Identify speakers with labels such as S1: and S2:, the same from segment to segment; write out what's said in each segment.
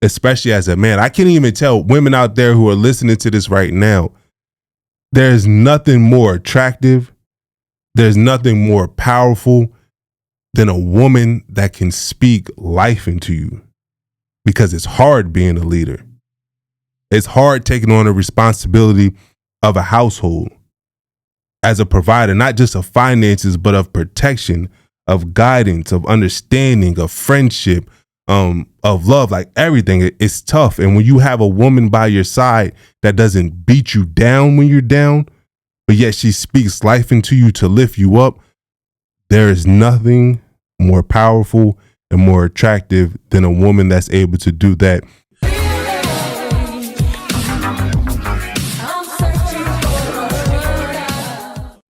S1: especially as a man. I can't even tell women out there who are listening to this right now, there's nothing more attractive, there's nothing more powerful than a woman that can speak life into you, because it's hard being a leader. It's hard taking on the responsibility of a household as a provider, not just of finances, but of protection, of guidance, of understanding, of friendship, of love, like everything. It's tough. And when you have a woman by your side that doesn't beat you down when you're down, but yet she speaks life into you to lift you up, there is nothing more powerful and more attractive than a woman that's able to do that.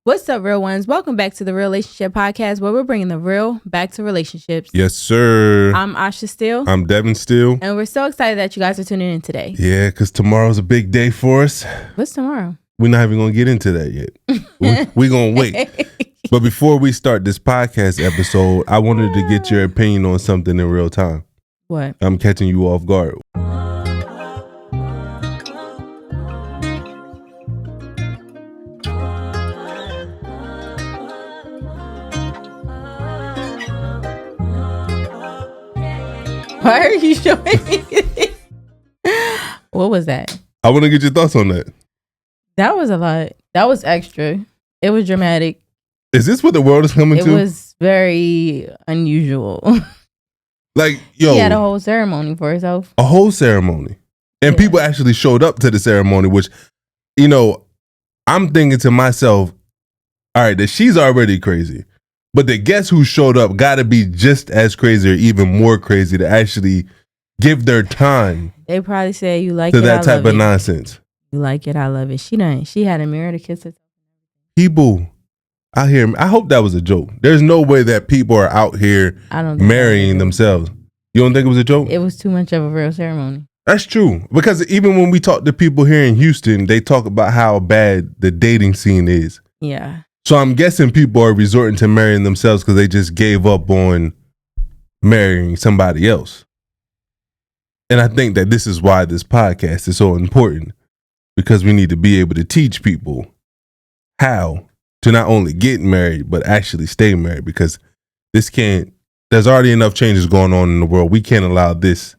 S2: What's up, real ones? Welcome back to the Real Relationship Podcast, where we're bringing the real back to relationships.
S1: Yes, sir.
S2: I'm Asha Steele.
S1: I'm Devin Steele.
S2: And we're so excited that you guys are tuning in today.
S1: Yeah, because tomorrow's a big day for us.
S2: What's tomorrow?
S1: We're not even going to get into that yet. We're going to wait. But before we start this podcast episode, I wanted to get your opinion on something in real time.
S2: What?
S1: I'm catching you off guard.
S2: Why are you showing me this? What was that?
S1: I want to get your thoughts on that.
S2: That was a lot. That was extra. It was dramatic.
S1: Is this what the world is coming to?
S2: It was very unusual.
S1: Like, yo.
S2: He had a whole ceremony for himself.
S1: A whole ceremony. And
S2: Yeah.
S1: people actually showed up to the ceremony, which, I'm thinking to myself, all right, that she's already crazy. But the guests who showed up got to be just as crazy or even more crazy to actually give their time.
S2: They probably said, "You like
S1: to
S2: it,
S1: that
S2: I
S1: type
S2: love
S1: of
S2: it.
S1: nonsense.
S2: You like it, I love it." She done. She had a mirror to kiss herself.
S1: People out here, I hope that was a joke. There's no way that people are out here
S2: I don't think
S1: marrying themselves. You don't think it was a joke?
S2: It was too much of a real ceremony.
S1: That's true. Because even when we talk to people here in Houston, they talk about how bad the dating scene is.
S2: Yeah.
S1: So I'm guessing people are resorting to marrying themselves because they just gave up on marrying somebody else. And I think that this is why this podcast is so important, because we need to be able to teach people how to not only get married, but actually stay married, because there's already enough changes going on in the world. We can't allow this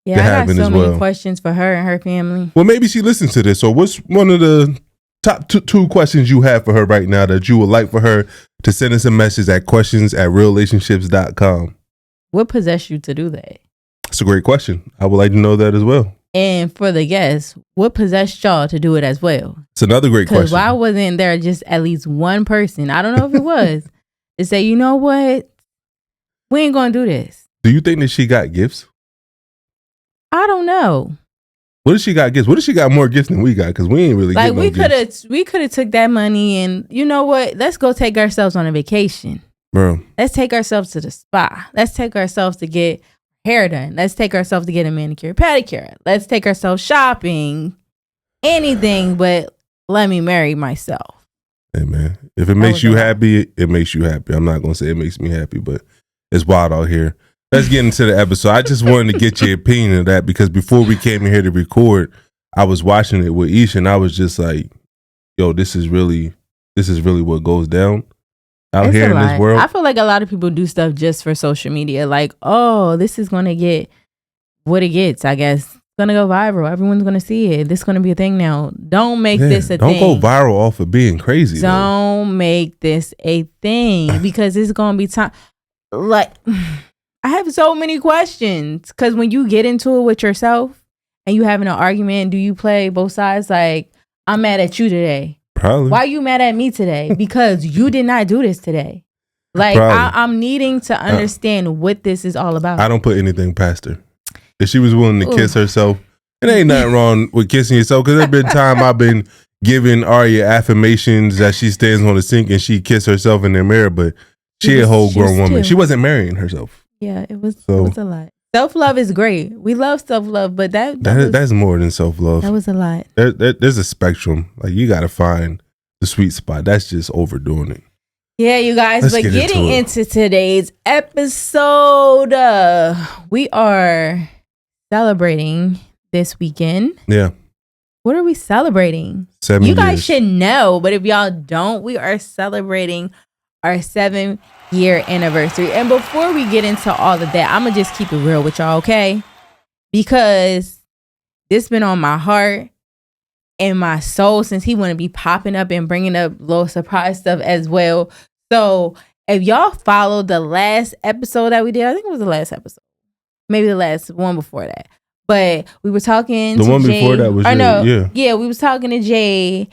S1: to
S2: I got
S1: happen
S2: so
S1: as
S2: many
S1: well.
S2: questions for her and her family.
S1: Well, maybe she listens to this. So what's one of the top two questions you have for her right now that you would like for her to send us a message at questions@realrelationships.com?
S2: What possessed you to do that?
S1: That's a great question. I would like to know that as well.
S2: And for the guests, what possessed y'all to do it as well?
S1: It's another great
S2: Because
S1: question.
S2: why wasn't there just at least one person, I don't know if it was, to say, you know what? We ain't going to do this.
S1: Do you think that she got gifts?
S2: I don't know.
S1: What if she got gifts? What if she got more gifts than we got? Because we ain't really
S2: Like,
S1: gifts.
S2: we could have took that money and, you know what? Let's go take ourselves on a vacation.
S1: Bro.
S2: Let's take ourselves to the spa. Let's take ourselves to get hair done. Let's take ourselves to get a manicure, pedicure. Let's take ourselves shopping. Anything but let me marry myself.
S1: Hey, man. If it makes you happy, it makes you happy. I'm not going to say it makes me happy, but it's wild out here. Let's get into the episode. I just wanted to get your opinion of that, because before we came in here to record, I was watching it with Isha, and I was just like, yo, this is really what goes down out here in this world.
S2: I feel like a lot of people do stuff just for social media. Like, oh, this is going to get what it gets, I guess. It's going to go viral. Everyone's going to see it. This is going to be a thing now. Don't make this a thing.
S1: Don't go viral off of being crazy.
S2: Don't make this a thing, because it's going to be time. Like, I have so many questions, because when you get into it with yourself and you having an argument, do you play both sides? Like, I'm mad at you today.
S1: Probably.
S2: Why are you mad at me today? Because you did not do this today. Like, I'm needing to understand what this is all about.
S1: I don't put anything past her. If she was willing to kiss herself, it ain't nothing wrong with kissing yourself, because there's been time I've been giving Arya affirmations that she stands on the sink and she kissed herself in the mirror, but she a whole grown woman. She wasn't marrying herself.
S2: Yeah, it was a lot. Self-love is great. We love self-love, but
S1: that's more than self-love.
S2: That was a lot.
S1: There's a spectrum. Like, you got to find the sweet spot. That's just overdoing it.
S2: Yeah, you guys.
S1: Let's
S2: but
S1: get
S2: getting into today's episode, we are celebrating this weekend.
S1: Yeah.
S2: What are we celebrating?
S1: 7
S2: You guys
S1: years.
S2: should know, but if y'all don't, we are celebrating our 7-year anniversary. And before we get into all of that, I'm going to just keep it real with y'all, okay? Because this been on my heart and my soul since he want to be popping up and bringing up little surprise stuff as well. So if y'all followed the last episode that we did, I think it was the last episode. Maybe the last one before that. But we were talking to Jay.
S1: The one before that was Jay,
S2: yeah, we was talking to Jay,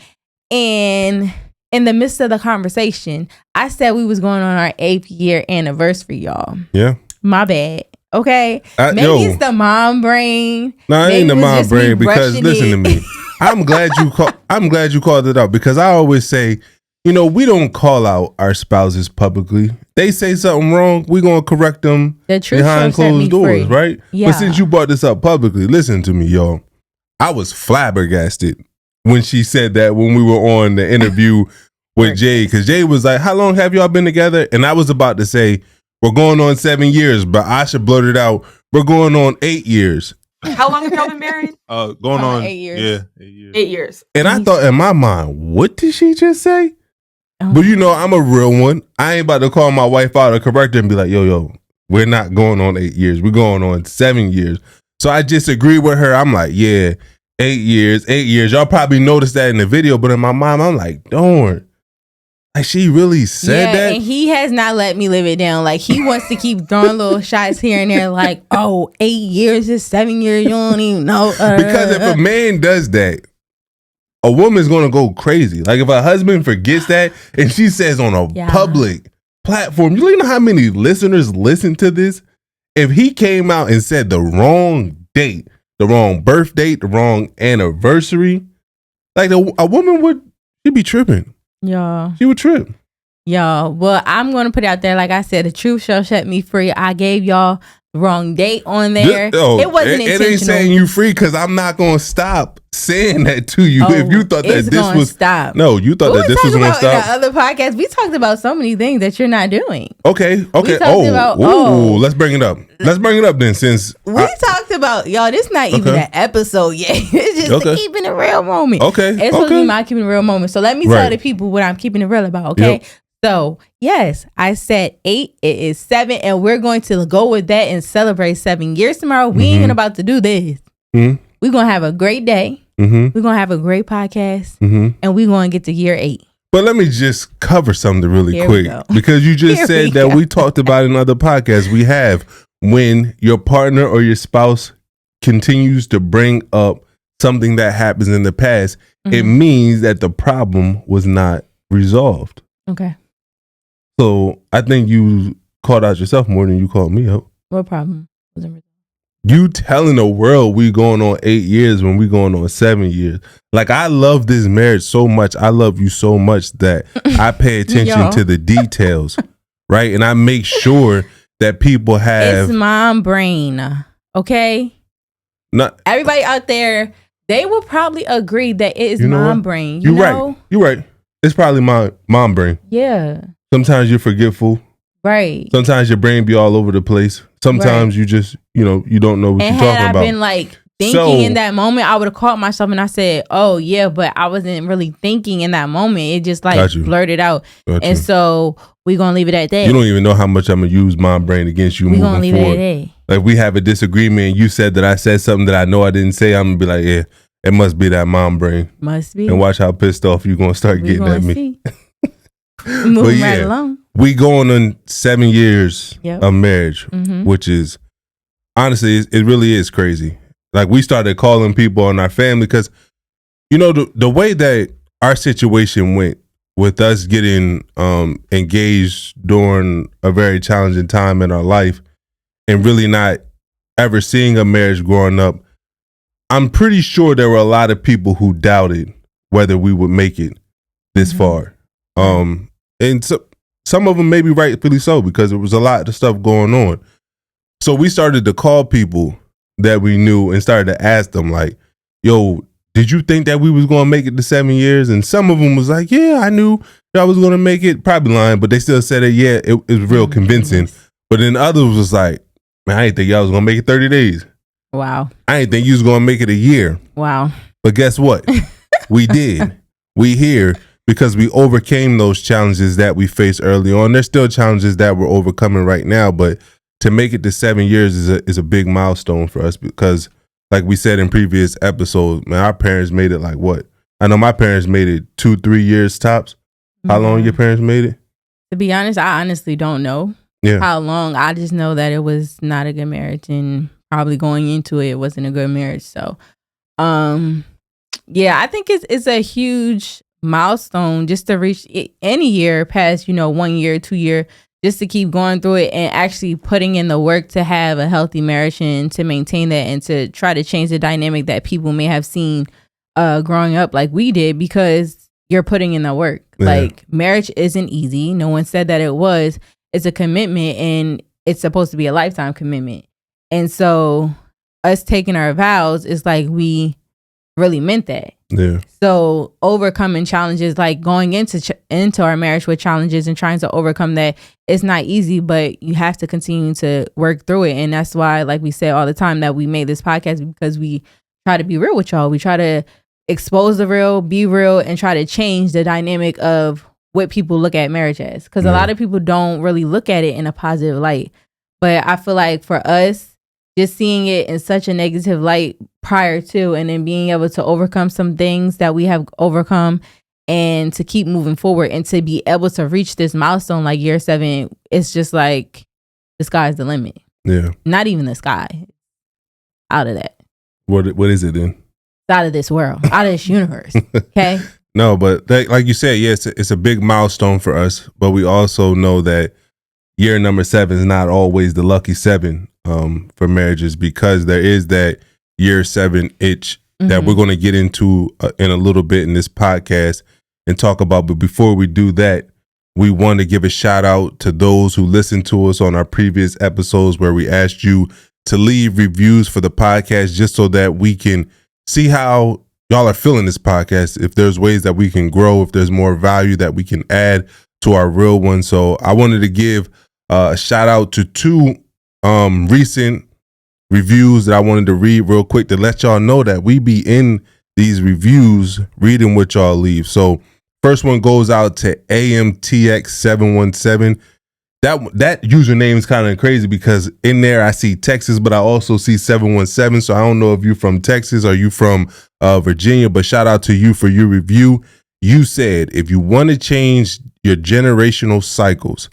S2: and in the midst of the conversation, I said we was going on our 8th year anniversary, y'all.
S1: Yeah.
S2: My bad. Okay. Maybe it's the mom brain.
S1: No, it ain't the mom brain because listen to me. I'm glad you called it out because I always say, you know, we don't call out our spouses publicly. They say something wrong, we're going to correct them behind closed doors, right?
S2: Yeah.
S1: But since you brought this up publicly, listen to me, y'all. I was flabbergasted when she said that when we were on the interview with Jay, because Jay was like, how long have y'all been together? And I was about to say, we're going on 7 years, but Asha blurted out, we're going on 8 years.
S3: How long have y'all been married?
S1: Going on
S2: 8 years.
S1: Yeah, 8 years.
S3: 8 years.
S1: And I thought in my mind, what did she just say? But you know, I'm a real one. I ain't about to call my wife out or correct her and be like, yo, we're not going on 8 years. We're going on 7 years. So I just agree with her. I'm like, yeah, 8 years. Y'all probably noticed that in the video, but in my mind, I'm like, darn. Like she really said that.
S2: And he has not let me live it down. Like he wants to keep throwing little shots here and there. Like, 8 years is 7 years. You don't even know.
S1: Because if a man does that, a woman's gonna go crazy. Like if a husband forgets that and she says on a public platform, you know how many listeners listen to this? If he came out and said the wrong date, the wrong birth date, the wrong anniversary, like a woman she'd be tripping.
S2: Yeah.
S1: She would trip.
S2: Y'all, well, I'm going to put it out there. Like I said, the truth shall set me free. I gave y'all the wrong date on there. It wasn't intentional. It ain't
S1: saying you free because I'm not going to stop saying that to you. If you thought that this was
S2: stop.
S1: No, you thought that this was going to stop.
S2: In the other podcast, we talked about so many things that you're not doing.
S1: Okay. Let's bring it up. Let's bring it up then, since
S2: we talked about, y'all, this not even an episode yet. It's just a keeping it real moment.
S1: Okay.
S2: It's supposed to be my keeping it real moment. So let me tell the people what I'm keeping it real about, okay? Yep. So, yes, I said 8, it is 7, and we're going to go with that and celebrate 7 years tomorrow. We ain't about to do this. We're going to have a great day. We're going to have a great podcast, and we're going to get to year 8.
S1: But let me just cover something really quick, because you just said that we talked about in other podcasts. We have when your partner or your spouse continues to bring up something that happens in the past, it means that the problem was not resolved.
S2: Okay.
S1: So I think you called out yourself more than you called me out.
S2: What problem?
S1: You telling the world we going on 8 years when we going on 7 years. Like I love this marriage so much. I love you so much that I pay attention to the details, right? And I make sure that people have.
S2: It's mom brain, okay?
S1: Not
S2: everybody out there. They will probably agree that it is mom brain.
S1: You're right. You're right. It's probably my mom brain.
S2: Yeah.
S1: Sometimes you're forgetful.
S2: Right.
S1: Sometimes your brain be all over the place. Sometimes you just, you don't know what you're talking about.
S2: And had I been like thinking in that moment, I would have caught myself and I said, oh yeah, but I wasn't really thinking in that moment. It just like blurted out. And so we're going to leave it at that.
S1: You don't even know how much I'm going to use my brain against you moving forward. We're going to leave it at that. Like we have a disagreement and you said that I said something that I know I didn't say. I'm going to be like, yeah, it must be that mom brain.
S2: Must be.
S1: And watch how pissed off you're going to start getting at me.
S2: Moving right along.
S1: We going on 7 years of marriage, which is honestly, it really is crazy. Like we started calling people in our family because, the way that our situation went with us getting engaged during a very challenging time in our life and really not ever seeing a marriage growing up, I'm pretty sure there were a lot of people who doubted whether we would make it this far. And so, some of them maybe rightfully so because there was a lot of stuff going on. So we started to call people that we knew and started to ask them like, yo, did you think that we was going to make it to 7 years? And some of them was like, yeah, I knew that I was going to make it. Probably lying, but they still said it. Yeah, it was real convincing. But then others was like, man, I didn't think y'all was going to make it 30 days.
S2: Wow.
S1: I didn't think you was going to make it a year.
S2: Wow.
S1: But guess what? We did. We here because we overcame those challenges that we faced early on. There's still challenges that we're overcoming right now, but to make it to 7 years is a big milestone for us because, like we said in previous episodes, man, our parents made it like what? I know my parents made it 2-3 years tops. How long your parents made it?
S2: To be honest, I honestly don't know how long. I just know that it was not a good marriage, and probably going into it wasn't a good marriage. So, yeah, I think it's a huge milestone just to reach any year past, 1 year, 2 year, just to keep going through it and actually putting in the work to have a healthy marriage and to maintain that and to try to change the dynamic that people may have seen growing up like we did, because you're putting in the work. Yeah. Like, marriage isn't easy. No one said that it was. It's a commitment, and it's supposed to be a lifetime commitment. And so us taking our vows is like we really meant that. Yeah. So overcoming challenges, like going into our marriage with challenges and trying to overcome that, it's not easy, but you have to continue to work through it. And that's why, like we say all the time, that we made this podcast, because we try to be real with y'all. We try to expose the real, be real, and try to change the dynamic of what people look at marriage as. Because a lot of people don't really look at it in a positive light. But I feel like for us, just seeing it in such a negative light prior to, and then being able to overcome some things that we have overcome and to keep moving forward and to be able to reach this milestone like year 7, it's just like the sky's the limit. Yeah. Not even the sky. Out of that.
S1: What is it then?
S2: Out of this world, out of this universe. Okay.
S1: No, but like you said, yes, it's a big milestone for us, but we also know that year number 7 is not always the lucky 7 for marriages, because there is that year 7 itch that we're going to get into in a little bit in this podcast and talk about. But before we do that, we want to give a shout out to those who listened to us on our previous episodes where we asked you to leave reviews for the podcast, just so that we can see how y'all are feeling this podcast, if there's ways that we can grow, if there's more value that we can add to our real one. So I wanted to give a shout out to 2 recent reviews that I wanted to read real quick to let y'all know that we be in these reviews reading what y'all leave. So first one goes out to AMTX717. That username is kind of crazy because in there I see Texas, but I also see 717. So I don't know if you're from Texas or you from Virginia, but shout out to you for your review. You said, if you want to change your generational cycles,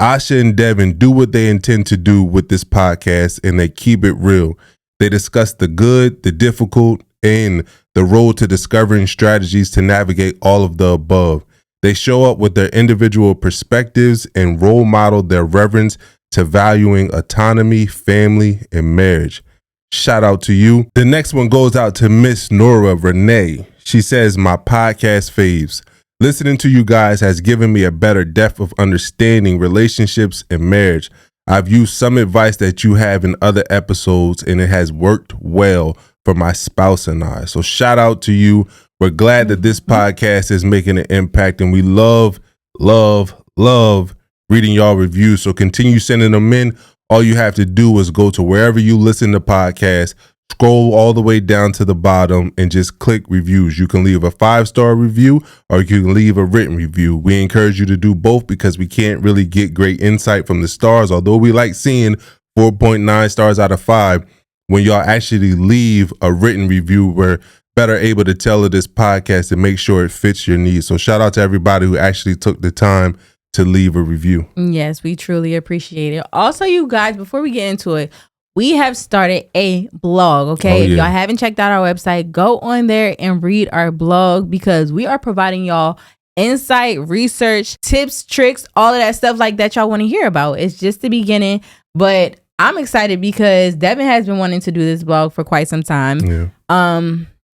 S1: Asha and Devin do what they intend to do with this podcast, and they keep it real. They discuss the good, the difficult, and the road to discovering strategies to navigate all of the above. They show up with their individual perspectives and role model their reverence to valuing autonomy, family, and marriage. Shout out to you. The next one goes out to Miss Nora Renee. She says, my podcast faves. Listening to you guys has given me a better depth of understanding relationships and marriage. I've used some advice that you have in other episodes, and it has worked well for my spouse and I. So shout out to you. We're glad that this podcast is making an impact, and we love reading y'all reviews. So continue sending them in. All you have to do is go to wherever you listen to podcasts, scroll all the way down to the bottom, and just click reviews. You can leave a 5-star review, or you can leave a written review. We encourage you to do both because we can't really get great insight from the stars, although we like seeing 4.9 stars out of 5. When y'all actually leave a written review, we're better able to tailor this podcast and make sure it fits your needs. So shout out to everybody who actually took the time to leave a review.
S2: Yes, we truly appreciate it. Also, you guys, before we get into it, we have started a blog, okay? If y'all haven't checked out our website, go on there and read our blog, because we are providing y'all insight, research, tips, tricks, all of that stuff like that y'all want to hear about. It's just the beginning, but I'm excited because Devin has been wanting to do this blog for quite some time. Yeah.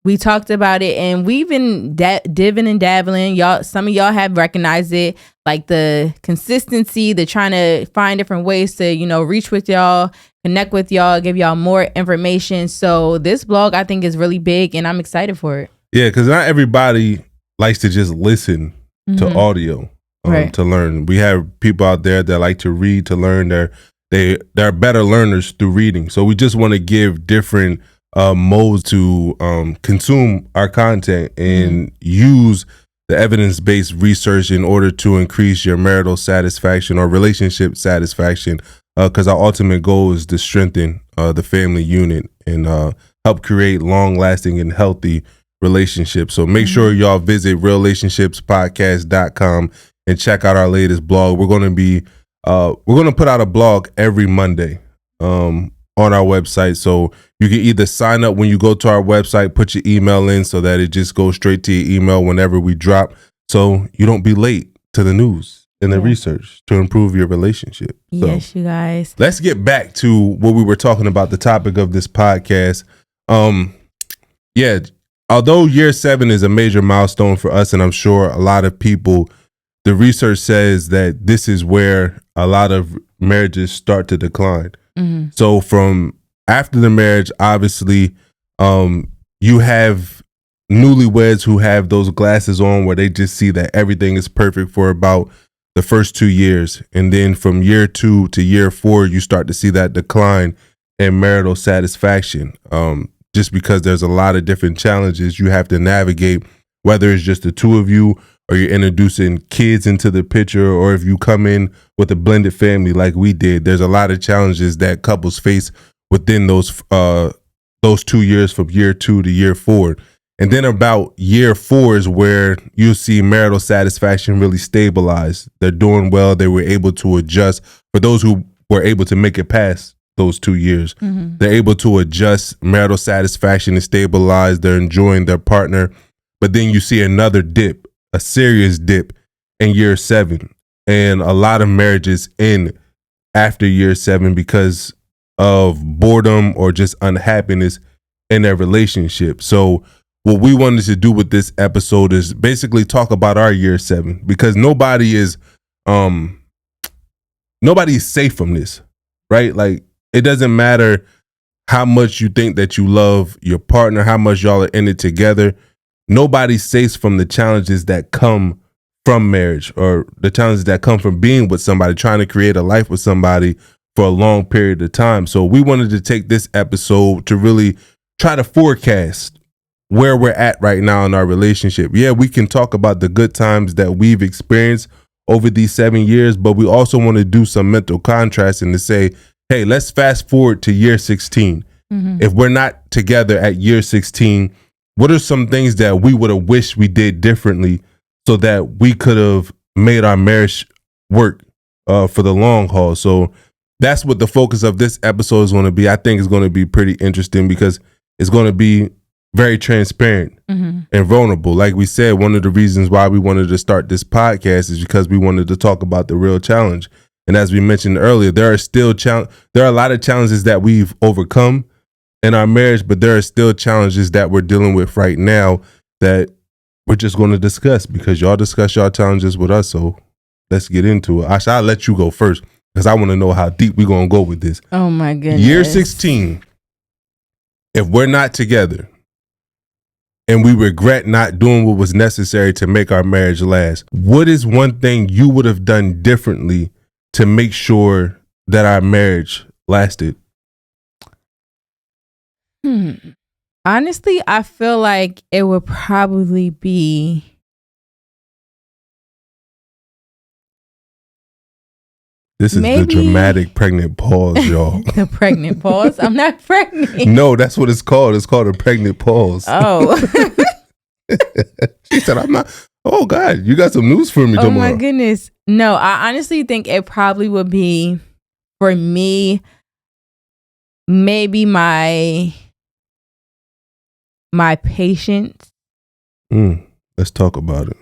S2: We talked about it, and we've been diving and dabbling. Y'all, some of y'all have recognized it, like the consistency, the trying to find different ways to, reach with y'all, connect with y'all, give y'all more information. So this blog, I think, is really big, and I'm excited for it.
S1: Yeah, because not everybody likes to just listen to audio to learn. We have people out there that like to read to learn. They're they're better learners through reading. So we just want to give different modes to consume our content and use the evidence-based research in order to increase your marital satisfaction or relationship satisfaction, because our ultimate goal is to strengthen the family unit and help create long-lasting and healthy relationships. So make sure y'all visit relationshipspodcast.com and check out our latest blog. We're going to put out a blog every Monday on our website. So you can either sign up when you go to our website, put your email in so that it just goes straight to your email whenever we drop, so you don't be late to the news and the research to improve your relationship.
S2: Yes, you guys.
S1: Let's get back to what we were talking about, the topic of this podcast. Although year 7 is a major milestone for us, and I'm sure a lot of people, the research says that this is where a lot of marriages start to decline. So from after the marriage, obviously, you have newlyweds who have those glasses on where they just see that everything is perfect for about the first 2 years. And then from year 2 to year 4, you start to see that decline in marital satisfaction. Just because there's a lot of different challenges you have to navigate, whether it's just the two of you or you're introducing kids into the picture, or if you come in with a blended family like we did. There's a lot of challenges that couples face within those 2 years from year 2 to year 4. And then about year 4 is where you'll see marital satisfaction really stabilize. They're doing well. They were able to adjust. For those who were able to make it past those 2 years, they're able to adjust. Marital satisfaction is stabilized. They're enjoying their partner. But then you see another dip, a serious dip in year 7. And a lot of marriages end after year 7 because of boredom or just unhappiness in their relationship. So what we wanted to do with this episode is basically talk about our year 7, because nobody is safe from this, right? Like, it doesn't matter how much you think that you love your partner, how much y'all are in it together. Nobody's safe from the challenges that come from marriage, or the challenges that come from being with somebody, trying to create a life with somebody for a long period of time. So we wanted to take this episode to really try to forecast where we're at right now in our relationship. Yeah, we can talk about the good times that we've experienced over these 7 years, but we also want to do some mental contrasting to say, hey, let's fast forward to year 16. If we're not together at year 16, what are some things that we would have wished we did differently so that we could have made our marriage work for the long haul? So that's what the focus of this episode is going to be. I think it's going to be pretty interesting because it's going to be very transparent and vulnerable. Like we said, one of the reasons why we wanted to start this podcast is because we wanted to talk about the real challenge. And as we mentioned earlier, there are a lot of challenges that we've overcome in our marriage, but there are still challenges that we're dealing with right now that we're just going to discuss, because y'all discuss y'all challenges with us. So let's get into it. Asha, I'll let you go first because I want to know how deep we're going to go with this.
S2: Oh my goodness.
S1: Year 16, if we're not together and we regret not doing what was necessary to make our marriage last, what is one thing you would have done differently to make sure that our marriage lasted?
S2: Honestly, I feel like it would probably be
S1: This is the dramatic pregnant pause, y'all.
S2: The pregnant pause? I'm not pregnant.
S1: No, that's what it's called. It's called a pregnant pause.
S2: Oh.
S1: She said, I'm not. Oh, God, you got some news for me tomorrow.
S2: Oh, my goodness. No, I honestly think it probably would be, for me, maybe my patience.
S1: Let's talk about it.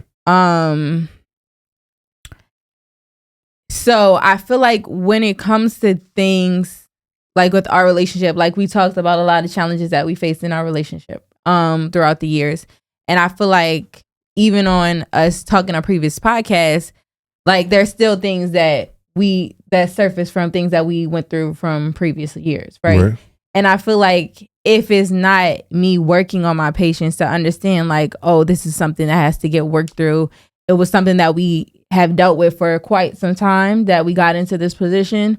S2: So I feel like when it comes to things like with our relationship, like we talked about a lot of challenges that we faced in our relationship throughout the years. And I feel like even on us talking our previous podcast, like there's still things that surface from things that we went through from previous years, right? And I feel like if it's not me working on my patience to understand, like, oh, this is something that has to get worked through. It was something that we have dealt with for quite some time that we got into this position.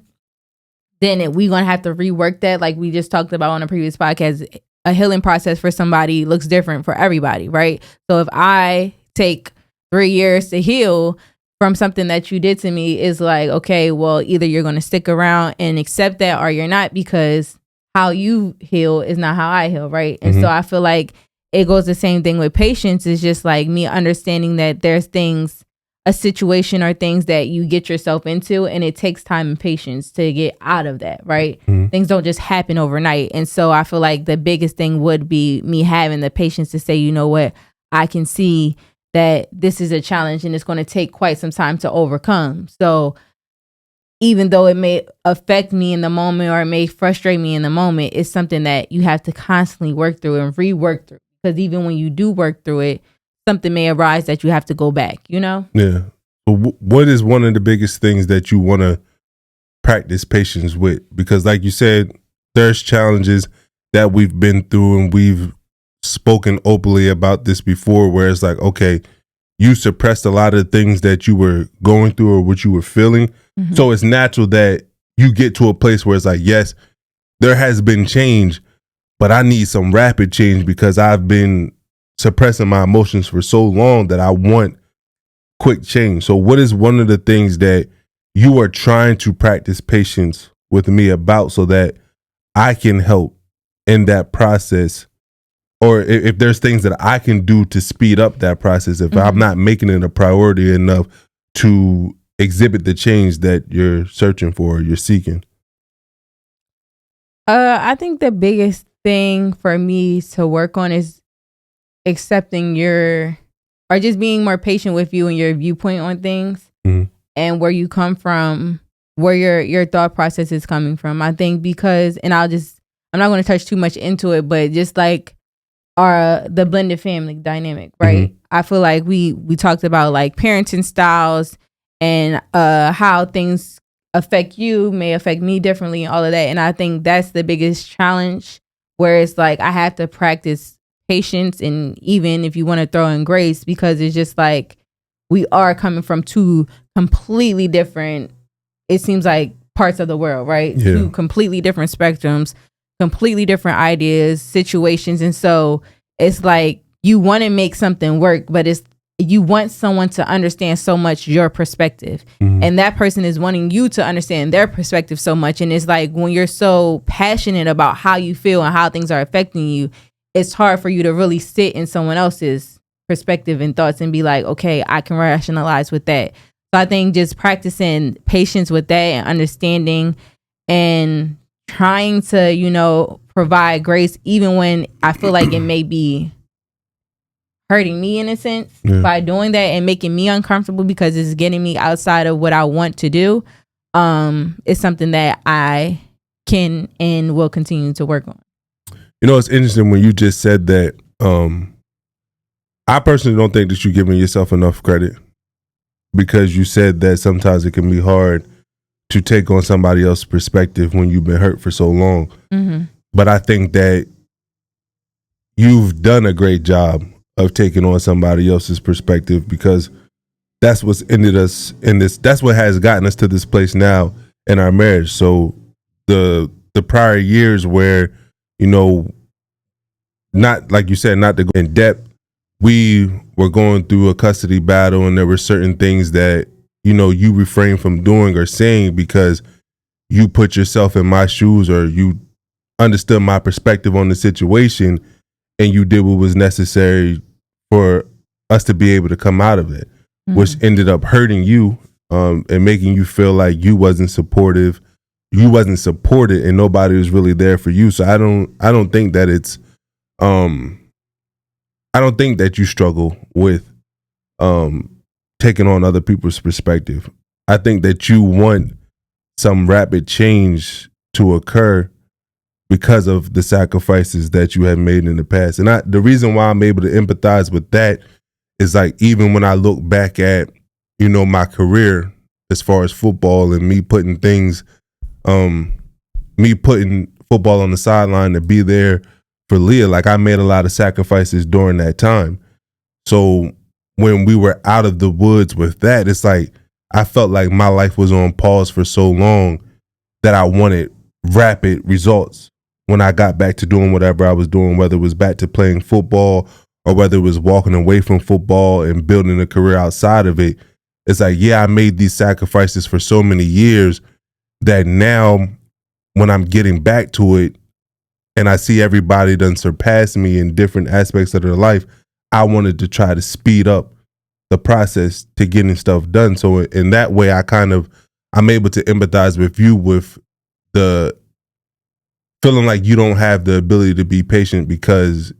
S2: then we're going to have to rework that. Like we just talked about on a previous podcast, a healing process for somebody looks different for everybody, right? So if I take 3 years to heal from something that you did to me, is like, okay, well, either you're going to stick around and accept that or you're not, because how you heal is not how I heal, right? And so I feel like it goes the same thing with patience. Is just like me understanding that there's things, a situation or things that you get yourself into, and it takes time and patience to get out of that, right? Things don't just happen overnight. And so I feel like the biggest thing would be me having the patience to say, you know what, I can see that this is a challenge and it's going to take quite some time to overcome. So even though it may affect me in the moment or it may frustrate me in the moment, it's something that you have to constantly work through and rework through. Because even when you do work through it, something may arise that you have to go back, you know?
S1: Yeah. But what is one of the biggest things that you want to practice patience with? Because like you said, there's challenges that we've been through, and we've spoken openly about this before, where it's like, okay, you suppressed a lot of the things that you were going through or what you were feeling. So it's natural that you get to a place where it's like, yes, there has been change, but I need some rapid change because I've been suppressing my emotions for so long that I want quick change. So what is one of the things that you are trying to practice patience with me about, so that I can help in that process? Or if there's things that I can do to speed up that process, if I'm not making it a priority enough to exhibit the change that you're searching for or you're seeking?
S2: I think the biggest thing for me to work on is accepting or just being more patient with you and your viewpoint on things, and where you come from, where your thought process is coming from. I think because, and I'm not going to touch too much into it, but just like the blended family dynamic, right? I feel like we talked about like parenting styles and how things affect you may affect me differently and all of that. And I think that's the biggest challenge, where it's like I have to practice patience, and even if you want to throw in grace, because it's just like we are coming from two completely different, it seems like, parts of the world, right?
S1: Yeah.
S2: Two completely different spectrums, completely different ideas, situations. And so it's like you want to make something work, but you want someone to understand so much your perspective, and that person is wanting you to understand their perspective so much. And it's like when you're so passionate about how you feel and how things are affecting you, it's hard for you to really sit in someone else's perspective and thoughts and be like, okay, I can rationalize with that. So I think just practicing patience with that and understanding and trying to, provide grace, even when I feel like it may be hurting me in a sense, by doing that and making me uncomfortable because it's getting me outside of what I want to do, is something that I can and will continue to work on.
S1: It's interesting when you just said that. I personally don't think that you're giving yourself enough credit, because you said that sometimes it can be hard to take on somebody else's perspective when you've been hurt for so long. But I think that you've done a great job of taking on somebody else's perspective, because that's what's ended us in this. That's what has gotten us to this place now in our marriage. So the prior years where, not like you said, not to go in depth, we were going through a custody battle, and there were certain things that, you refrained from doing or saying because you put yourself in my shoes, or you understood my perspective on the situation, and you did what was necessary for us to be able to come out of it, which ended up hurting you, and making you feel like you wasn't supported, and nobody was really there for you. So I don't think that it's I don't think that you struggle with taking on other people's perspective. I think that you want some rapid change to occur because of the sacrifices that you have made in the past. And the reason why I'm able to empathize with that is like, even when I look back at, my career as far as football, and me putting football on the sideline to be there for Leah, like I made a lot of sacrifices during that time. So when we were out of the woods with that, it's like I felt like my life was on pause for so long that I wanted rapid results when I got back to doing whatever I was doing, whether it was back to playing football or whether it was walking away from football and building a career outside of it. It's like, yeah, I made these sacrifices for so many years that now when I'm getting back to it and I see everybody done surpass me in different aspects of their life, I wanted to try to speed up the process to getting stuff done. So in that way, I'm able to empathize with you with the feeling like you don't have the ability to be patient because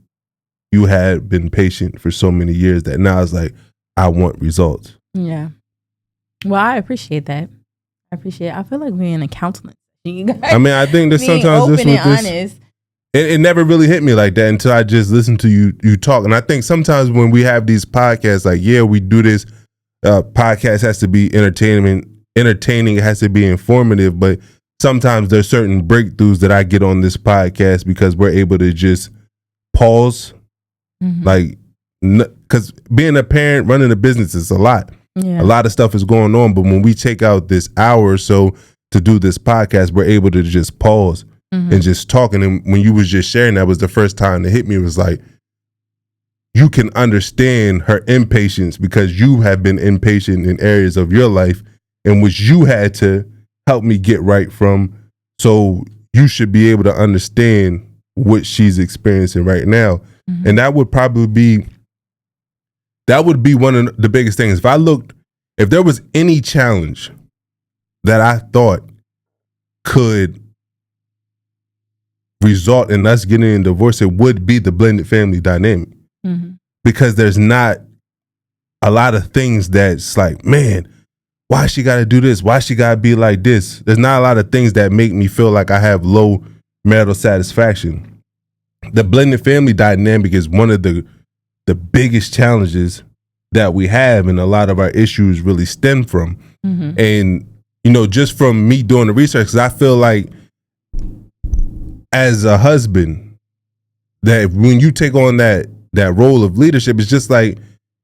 S1: you had been patient for so many years that now it's like, I want results.
S2: Yeah. Well, I appreciate that. I feel like we're in a counseling. You guys,
S1: I mean, I think that
S2: being
S1: sometimes
S2: open and honest.
S1: It never really hit me like that until I just listened to you talk. And I think sometimes when we have these podcasts, like, yeah, we do this. Podcast has to be entertaining. It has to be informative. But sometimes there's certain breakthroughs that I get on this podcast because we're able to just pause. Mm-hmm. Like, because being a parent, running a business is a lot. Yeah. A lot of stuff is going on. But when we take out this hour or so to do this podcast, we're able to just pause. Mm-hmm. And just talking. And when you was just sharing, that was the first time that hit me. It was like, you can understand her impatience because you have been impatient in areas of your life in which you had to help me get right from. So you should be able to understand what she's experiencing right now. Mm-hmm. And that would be one of the biggest things. If there was any challenge that I thought could result in us getting a divorce, it would be the blended family dynamic. Mm-hmm. Because there's not a lot of things that's like, man, why she got to do this? Why she got to be like this? There's not a lot of things that make me feel like I have low marital satisfaction. The blended family dynamic is one of the biggest challenges that we have, and a lot of our issues really stem from. Mm-hmm. And, just from me doing the research, 'cause I feel like as a husband, that when you take on that role of leadership, it's just like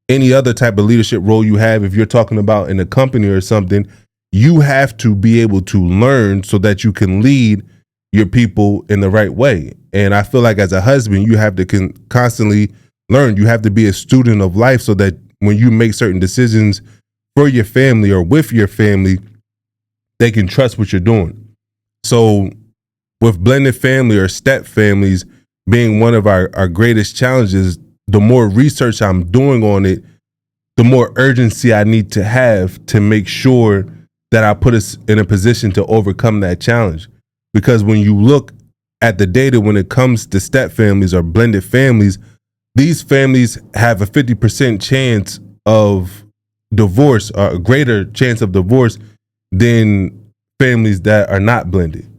S1: any other type of leadership role you have. If you're talking about in a company or something, you have to be able to learn so that you can lead your people in the right way. And I feel like as a husband, you have to constantly learn. You have to be a student of life so that when you make certain decisions for your family or with your family, they can trust what you're doing. So with blended family or step families being one of our greatest challenges, the more research I'm doing on it, the more urgency I need to have to make sure that I put us in a position to overcome that challenge. Because when you look at the data when it comes to step families or blended families, these families have a 50% chance of divorce, or a greater chance of divorce than families that are not blended.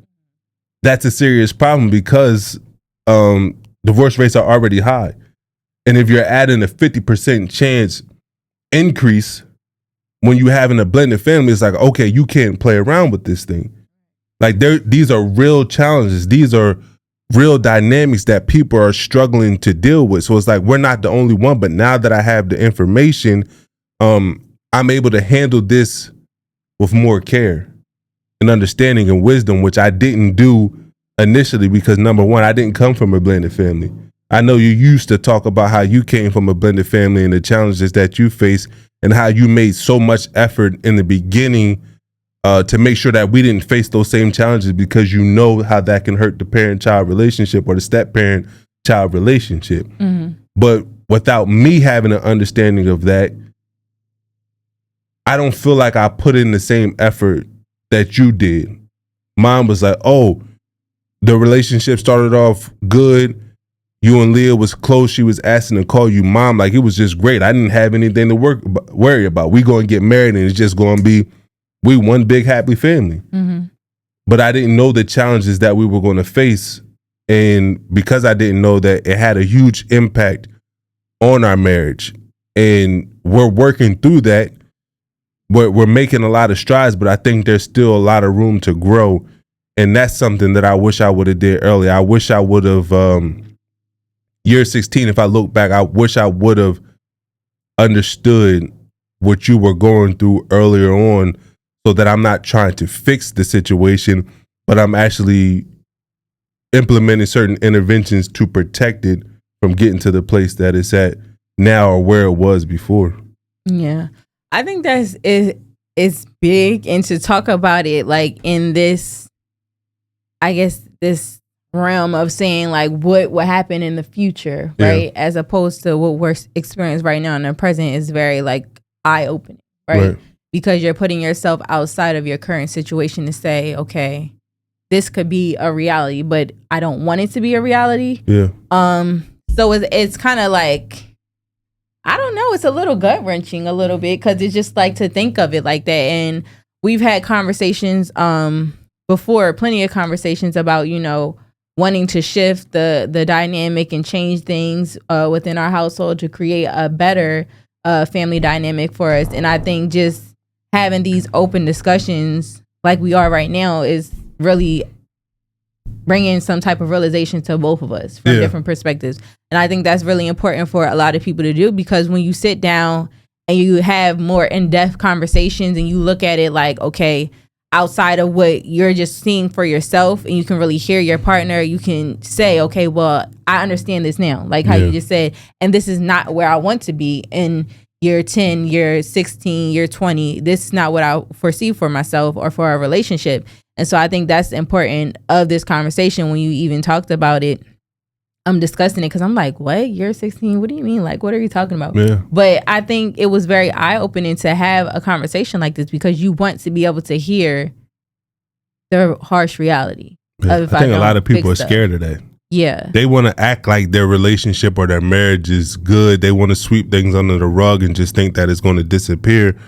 S1: That's a serious problem because divorce rates are already high. And if you're adding a 50% chance increase when you having a blended family, it's like, okay, you can't play around with this thing. Like these are real challenges. These are real dynamics that people are struggling to deal with. So it's like, we're not the only one, but now that I have the information, I'm able to handle this with more care and understanding and wisdom, which I didn't do initially because, number one, I didn't come from a blended family. I know you used to talk about how you came from a blended family and the challenges that you face and how you made so much effort in the beginning to make sure that we didn't face those same challenges because you know how that can hurt the parent-child relationship or the step-parent-child relationship. Mm-hmm. But without me having an understanding of that, I don't feel like I put in the same effort that you did. Mine was like, oh, the relationship started off good. You and Leah was close. She was asking to call you mom. Like, it was just great. I didn't have anything to worry about. We going to get married and it's just going to be, we one big happy family. Mm-hmm. But I didn't know the challenges that we were going to face. And because I didn't know that, it had a huge impact on our marriage. And we're working through that. We're making a lot of strides, but I think there's still a lot of room to grow. And that's something that I wish I would have did earlier. I wish I would have, year 16, if I look back, I wish I would have understood what you were going through earlier on so that I'm not trying to fix the situation. but I'm actually implementing certain interventions to protect it from getting to the place that it's at now or where it was before.
S2: Yeah. I think that's it's big, and to talk about it like in this, I guess, this realm of saying like what will happen in the future, right? As opposed to what we're experiencing right now in the present is very like eye-opening, right? Because you're putting yourself outside of your current situation to say, okay, this could be a reality, but I don't want it to be a reality.
S1: Yeah.
S2: So it's kind of like, I don't know, it's a little gut-wrenching a little bit, because it's just like to think of it like that. And we've had conversations before, plenty of conversations about, you know, wanting to shift the dynamic and change things within our household to create a better family dynamic for us. And I think just having these open discussions like we are right now is really bringing some type of realization to both of us from different perspectives. And I think that's really important for a lot of people to do, because when you sit down and you have more in-depth conversations and you look at it like, okay, outside of what you're just seeing for yourself, and you can really hear your partner, you can say, okay, well, I understand this now, like how you just said, and this is not where I want to be in year 10, year 16, year 20. This is not what I foresee for myself or for our relationship. And so I think that's important of this conversation when you even talked about it. I'm discussing it because I'm like, what? You're 16? What do you mean? Like, what are you talking about? Yeah. But I think it was very eye-opening to have a conversation like this, because you want to be able to hear the harsh reality.
S1: Yeah. I think a lot of people are scared of that.
S2: Yeah.
S1: They want to act like their relationship or their marriage is good. They want to sweep things under the rug and just think that it's going to disappear.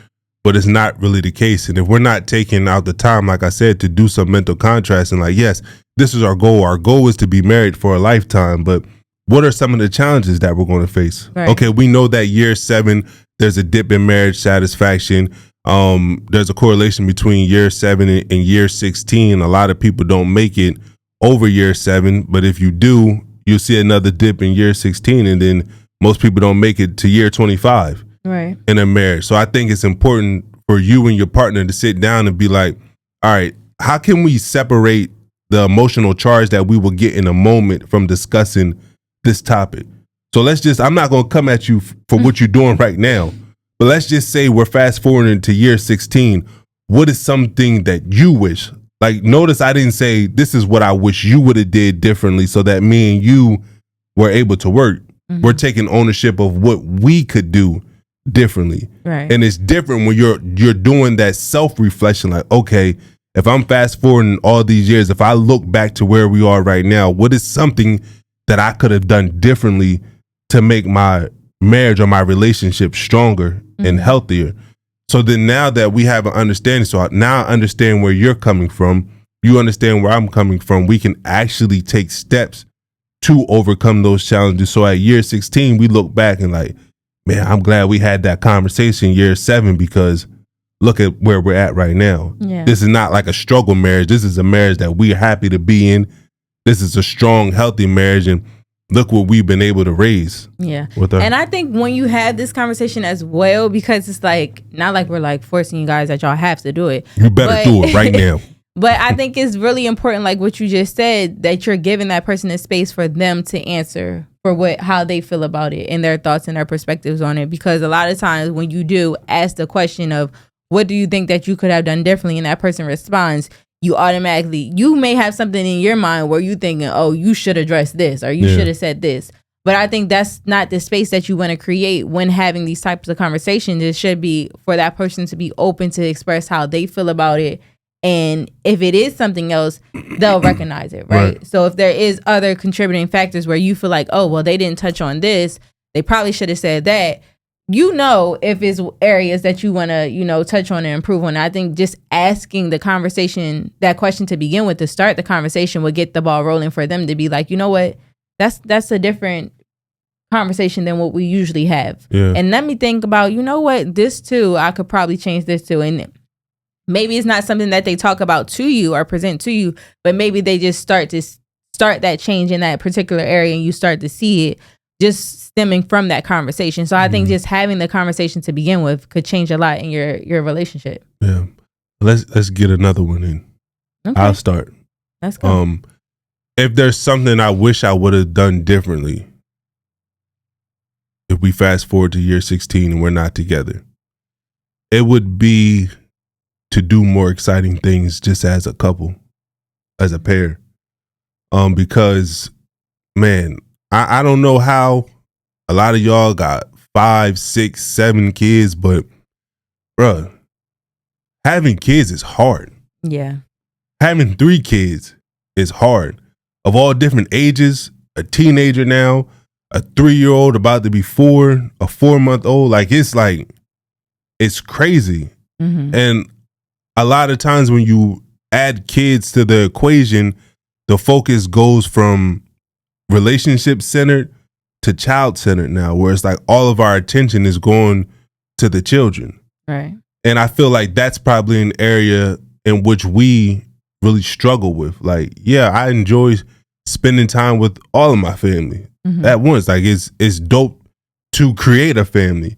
S1: But it's not really the case. And if we're not taking out the time, like I said, to do some mental contrast and like, yes, this is our goal. Our goal is to be married for a lifetime. But what are some of the challenges that we're going to face? Right. Okay, we know that year 7, there's a dip in marriage satisfaction. There's a correlation between year 7 and year 16. A lot of people don't make it over year 7. But if you do, you'll see another dip in year 16. And then most people don't make it to year 25.
S2: Right.
S1: In a marriage. So I think it's important for you and your partner to sit down and be like, all right, how can we separate the emotional charge that we will get in a moment from discussing this topic? So I'm not going to come at you for what you're doing right now, but let's just say we're fast forwarding to year 16. What is something that you wish? Like, notice I didn't say this is what I wish you would have did differently so that me and you were able to work. Mm-hmm. We're taking ownership of what we could do differently.
S2: Right.
S1: And it's different when you're doing that self-reflection, like, okay, if I'm fast forwarding all these years, if I look back to where we are right now, what is something that I could have done differently to make my marriage or my relationship stronger and healthier? So then now that we have an understanding, so now I understand where you're coming from, you understand where I'm coming from, we can actually take steps to overcome those challenges. So at year 16, we look back and like, man, I'm glad we had that conversation year 7, because look at where we're at right now.
S2: Yeah.
S1: This is not like a struggle marriage. This is a marriage that we're happy to be in. This is a strong, healthy marriage. And look what we've been able to raise.
S2: Yeah.
S1: With her.
S2: And I think when you have this conversation as well, because it's like, not like we're like forcing you guys that y'all have to do it.
S1: You better do it right now.
S2: But I think it's really important, like what you just said, that you're giving that person a space for them to answer for how they feel about it and their thoughts and their perspectives on it. Because a lot of times when you do ask the question of what do you think that you could have done differently, and that person responds, you may have something in your mind where you thinking, oh, you should address this, or you should have said this. But I think that's not the space that you want to create when having these types of conversations. It should be for that person to be open to express how they feel about it. And if it is something else, they'll recognize it, right? So if there is other contributing factors where you feel like, oh, well, they didn't touch on this, they probably should have said that. You know, if it's areas that you want to, touch on and improve on. I think just asking the conversation, that question to begin with, to start the conversation, would get the ball rolling for them to be like, you know what, that's a different conversation than what we usually have. Yeah. And let me think about, you know what, this too, I could probably change this too. And maybe it's not something that they talk about to you or present to you, but maybe they just start that change in that particular area, and you start to see it just stemming from that conversation. So I think just having the conversation to begin with could change a lot in your relationship.
S1: Yeah. Let's get another one in. Okay. I'll start.
S2: That's good.
S1: If there's something I wish I would have done differently, if we fast forward to year 16 and we're not together, it would be to do more exciting things just as a couple, as a pair. Because, man, I don't know how a lot of y'all got 5, 6, 7 kids, but bruh, having kids is hard.
S2: Yeah.
S1: Having 3 kids is hard. Of all different ages, a teenager now, a 3-year-old about to be 4, a 4-month-old. It's crazy.
S2: Mm-hmm.
S1: And a lot of times when you add kids to the equation, the focus goes from relationship centered to child centered now, where it's like all of our attention is going to the children.
S2: Right.
S1: And I feel like that's probably an area in which we really struggle with. Like, yeah, I enjoy spending time with all of my family at once. Like, it's dope to create a family.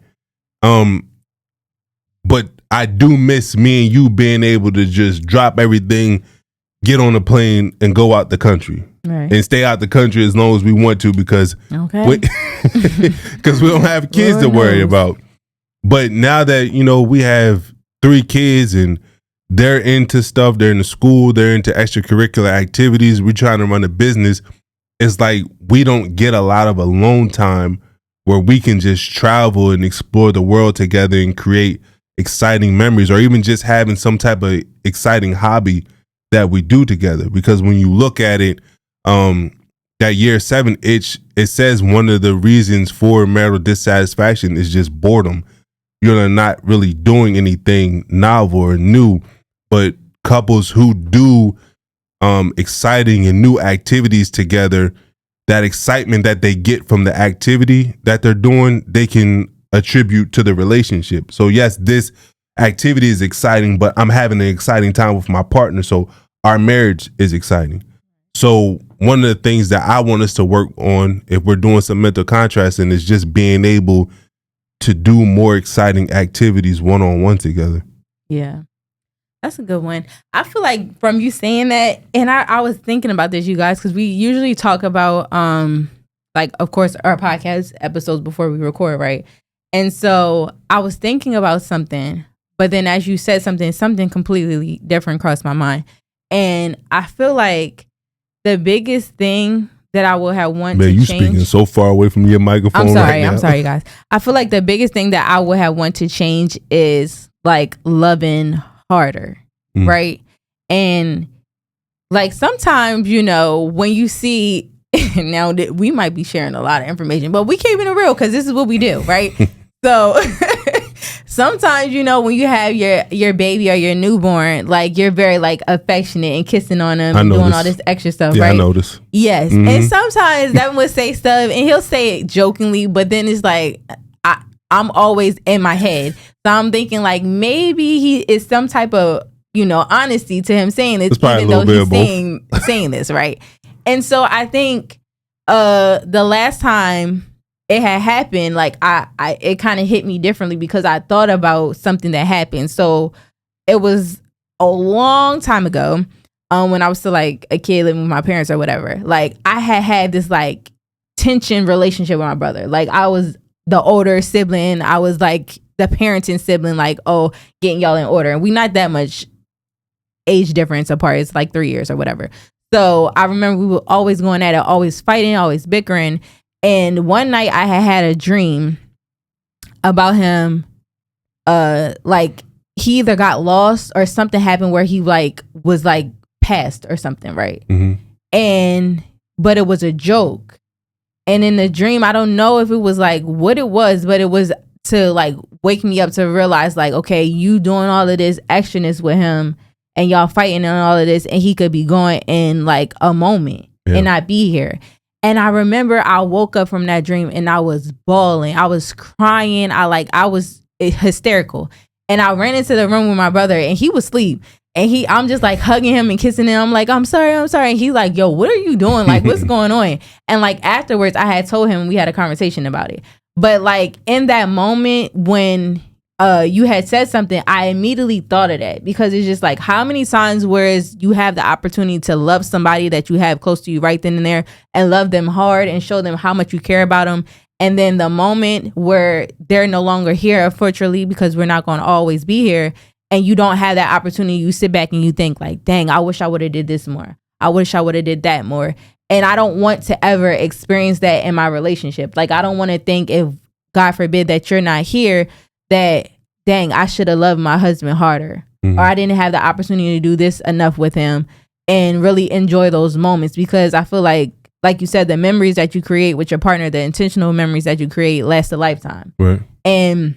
S1: But I do miss me and you being able to just drop everything, get on a plane, and go out the country.
S2: Right.
S1: And stay out the country as long as we want to because we don't have kids
S2: Lord
S1: to worry
S2: knows.
S1: about. But now that, we have 3 kids and they're into stuff, they're in the school, they're into extracurricular activities, we're trying to run a business, it's like we don't get a lot of alone time where we can just travel and explore the world together and create exciting memories, or even just having some type of exciting hobby that we do together. Because when you look at it, that year 7 itch, it says one of the reasons for marital dissatisfaction is just boredom. You're not really doing anything novel or new. But couples who do exciting and new activities together, that excitement that they get from the activity that they're doing, they can attribute to the relationship. So yes, this activity is exciting, but I'm having an exciting time with my partner, so our marriage is exciting. So one of the things that I want us to work on, if we're doing some mental contrasting, is just being able to do more exciting activities one-on-one together.
S2: Yeah. That's a good one. I feel like from you saying that, and I was thinking about this, you guys, because we usually talk about, of course, our podcast episodes before we record, right? And so I was thinking about something, but then as you said something completely different crossed my mind. And I feel like the biggest thing that I would have wanted to change.
S1: Man, you speaking so far away from your microphone right now.
S2: I'm sorry, guys. I feel like the biggest thing that I would have wanted to change is like loving harder, right? And like sometimes, when you see, now that we might be sharing a lot of information, but we keeping it real because this is what we do, right? So sometimes, when you have your baby or your newborn, like you're very like affectionate and kissing on them and doing all this extra stuff,
S1: yeah,
S2: right?
S1: I notice.
S2: Yes. And sometimes that would say stuff and he'll say it jokingly, but then it's like, I'm always in my head. So I'm thinking like maybe he is some type of, honesty to him saying this, even though he's saying this, right? And so I think the last time it had happened, like it kind of hit me differently because I thought about something that happened. So it was a long time ago when I was still like a kid living with my parents or whatever. Like I had this like tension relationship with my brother. Like I was the older sibling. I was like the parenting sibling, like, oh, getting y'all in order. And we not that much age difference apart. It's like 3 years or whatever. So I remember we were always going at it, always fighting, always bickering. And one night I had a dream about him. Like he either got lost or something happened where he like was like passed or something, right? But it was a joke. And in the dream, I don't know if it was like what it was, but it was to like wake me up to realize like, okay, you doing all of this extraness with him and y'all fighting and all of this, and he could be going in like a moment and not be here. And I remember I woke up from that dream and I was bawling. I was crying. I was hysterical. And I ran into the room with my brother and he was asleep. And I'm just like hugging him and kissing him. I'm like, I'm sorry. And he's like, yo, what are you doing? Like, what's going on? And like afterwards, I had told him, we had a conversation about it. But like in that moment when you had said something, I immediately thought of that, because it's just like, how many times whereas you have the opportunity to love somebody that you have close to you right then and there, and love them hard and show them how much you care about them, and then the moment where they're no longer here, unfortunately, because we're not going to always be here, and you don't have that opportunity, you sit back and you think like, dang, I wish I would have did this more. I wish I would have did that more. And I don't want to ever experience that in my relationship. Like, I don't want to think, if God forbid that you're not here, that, dang, I should have loved my husband harder, or I didn't have the opportunity to do this enough with him, and really enjoy those moments. Because I feel like you said, the memories that you create with your partner, the intentional memories that you create, last a lifetime.
S1: Right.
S2: And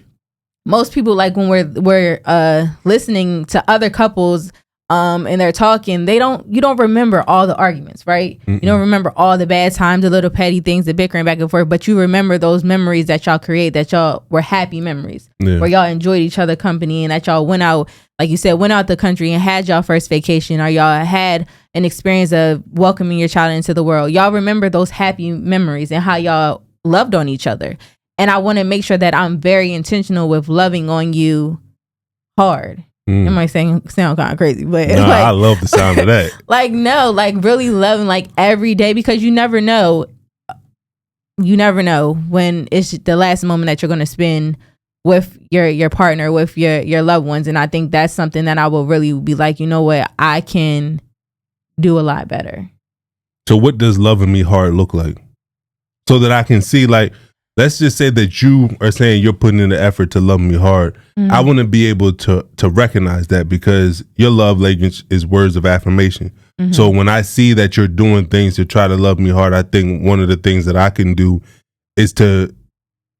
S2: most people, like, when we're listening to other couples, and they're talking, you don't remember all the arguments, right? You don't remember all the bad times, the little petty things, the bickering back and forth, but you remember those memories that y'all create, that y'all were happy memories, where y'all enjoyed each other company, and that y'all went out, like you said, went out the country and had y'all first vacation, or y'all had an experience of welcoming your child into the world. Y'all remember those happy memories and how y'all loved on each other. And I want to make sure that I'm very intentional with loving on you hard. It might sound kind of crazy, but
S1: nah, I love the sound of that.
S2: Really loving, like, every day, because you never know when it's the last moment that you're going to spend with your partner, with your loved ones. And I think that's something that I will really be like, you know what, I can do a lot better.
S1: So what does loving me hard look like? So that I can see, like, let's just say that you are saying you're putting in the effort to love me hard. I want to be able to recognize that, because your love language is words of affirmation. So when I see that you're doing things to try to love me hard, I think one of the things that I can do is to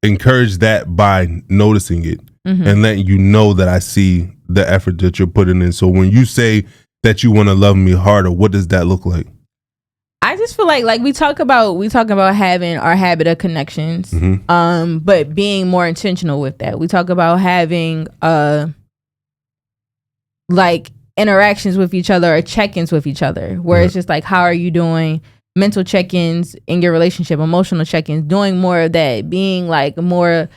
S1: encourage that by noticing it and letting you know that I see the effort that you're putting in. So when you say that you want to love me harder, what does that look like?
S2: I just feel like we talk about having our habit of connections, but being more intentional with that. We talk about having like interactions with each other, or check-ins with each other, where it's just like, how are you doing? Mental check-ins in your relationship, emotional check-ins, doing more of that, being like more,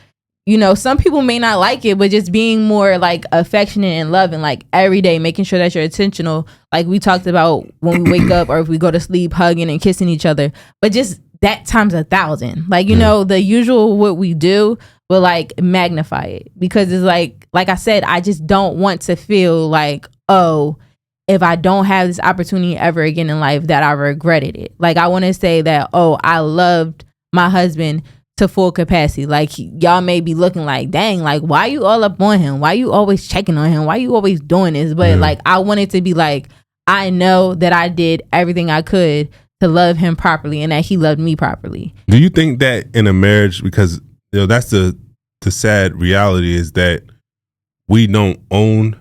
S2: some people may not like it, but just being more like affectionate and loving, like every day, making sure that you're intentional. Like we talked about, when we wake up or if we go to sleep, hugging and kissing each other, but just that times 1,000. Like, the usual what we do, but like magnify it, because it's like I said, I just don't want to feel like, oh, if I don't have this opportunity ever again in life, that I regretted it. Like, I want to say that, oh, I loved my husband to full capacity. Like, y'all may be looking like, dang, like, why you all up on him? Why you always checking on him? Why you always doing this? But like, I want it to be like, I know that I did everything I could to love him properly, and that he loved me properly.
S1: Do you think that in a marriage, because that's the sad reality, is that we don't own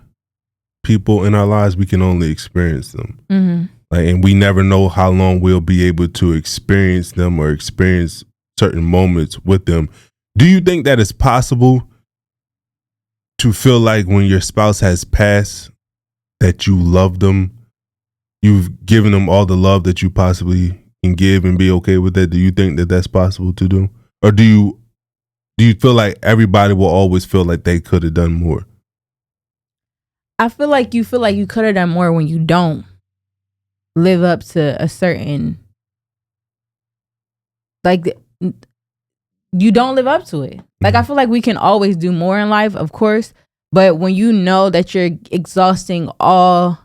S1: people in our lives, we can only experience them. Like, and we never know how long we'll be able to experience them or experience certain moments with them. Do you think that it's possible to feel like when your spouse has passed, that you love them, you've given them all the love that you possibly can give, and be okay with that? Do you think that that's possible to do? Or do you feel like everybody will always feel like they could have done more?
S2: I feel like you could have done more when you don't live up to a certain, like, you don't live up to it. Like, I feel like we can always do more in life, of course, but when you know that you're exhausting all